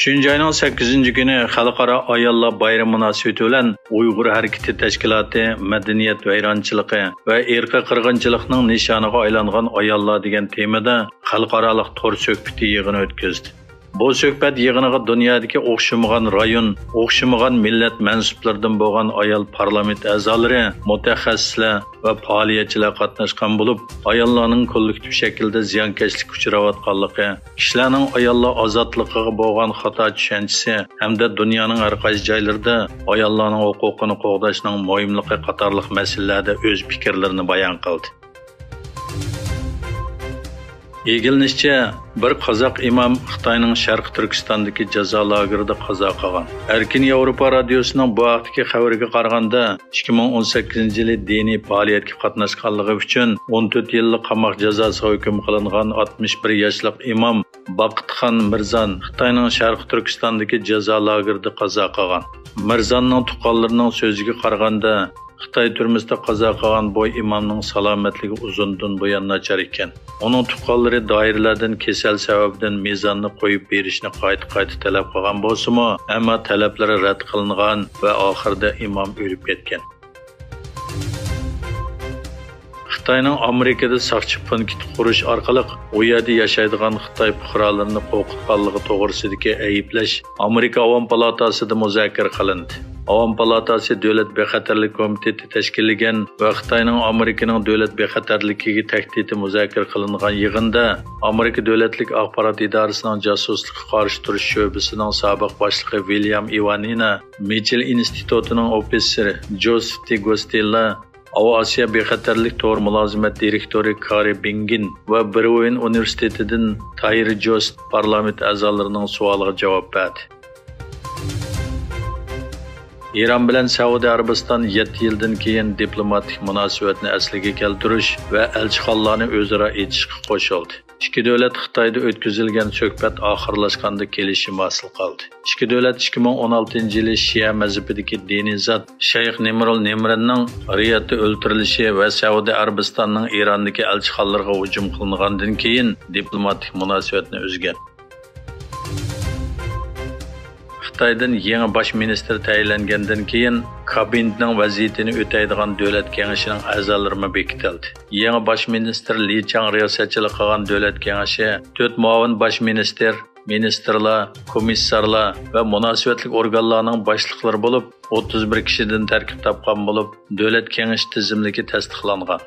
3 ayning 8 kuni Xalqaro ayollar bayrami munosabati bilan Uyg'ur harakati tashkiloti madaniyat vayronchiligi va irqiy qirg'inchilikning nishoniga aylangan ayollar degan temada xalqaro to'r suhbati yig'ini o'tkazdi. Bu suhbat yig'iniga dunyodagi o'xshamagan rayon, o'xshamagan millat mansublaridan bo'lgan ayol parlament a'zolari, mutaxassislar va faoliyatchilar qatnashgan bo'lib, ayollarning kollektiv shaklda ziyonkashlik uchrayotganligi, kishilarning ayollar ozodligiga bo'lgan xato tushunchasi hamda dunyoning har qaysi joylarida ayollarning huquqini qo'g'dashning muhimligi qatorliq masalalarda o'z fikrlarini bayon qildi. Egilinishçe, bir Qozoq imam Xitoyning Sharq Turkistondagi jazo lagerida qazo qilgan. Erkin Yevropa radiosuning bu vaqtdagi xabariga qaraganda, 2018-yili diniy faoliyatga qatnashganligi uchun 14 yillik qamoq jazosiga hukm qilingan 61 yoshli imam Baqitxon Mirzon Xitoyning Sharq Turkistondagi jazo lagerida qazo qilgan. Mirzonning tuqqanlarining so'ziga qaraganda, Xitoy turmusida qazo qilgan boy imamning salomatligi uzundan buyon nachar ekan. Uning tuqqanlari doiralardan kasal sababidan mezonni qo'yib berishni qayta talab qilgan bo'lsa-mu, ammo talablari rad qilingan va oxirida imom o'lib ketgan. Xitoyning Amerikada saqchi punkt qurish orqali u yerda yashaydigan Xitoy fuqarolarini qo'rqitganligi to'g'risidagi ayblash Amerika Avom palatasida muzokara qilindi. Avom palatasi Davlat bexatarlik komiteti tashkillagan va Xitoyning Amerikaning davlat bexatarligiga tahdidi muzokara qilingan yig'inda Amerika davlatlik axborot idorasining josuslikka qarshi turish sho'basining sobiq boshlig'i William Ivanina, Mitchell institutining ofitseri Joseph Tigostella, Osiyo bexatarlik to'r mulozimat direktori Kari Bingin va Brown universitetidan Tayir Jost parlament a'zolarining savoliga javob berdi. İran bilan Saudiya Arabiston 7 yildan keyin diplomatik munosabatni asliga keltirish va elchixonalarni o'zaro etishga qo'shildi. Ikki davlat Xitoyda o'tkazilgan suhbat oxirlashganda kelishim hosil qildi. Ikki davlat 2016-yili Shia mazhabidagi diniy zot Shayx Nimrul Nimrinning Riyodda o'ldirilishi va Saudiya Arabistonning Irondagi elchixonalarga hujum qilingandan keyin diplomatik munosabatni uzgan. Xitoydan yangi bosh ministr tayinlangandan keyin kabinetning vaziyatini o'taydigan davlat kengashining a'zolari bekitildi. Yangi bosh ministr Li Chang riyosatchilik qilgan davlat kengashi 4 muavin bosh ministr, ministrlar, komissarlar va munosabatli organlarning boshliqlari bo'lib 31 kishidan tarkib topgan bo'lib, davlat kengashi tizimligi tasdiqlangan.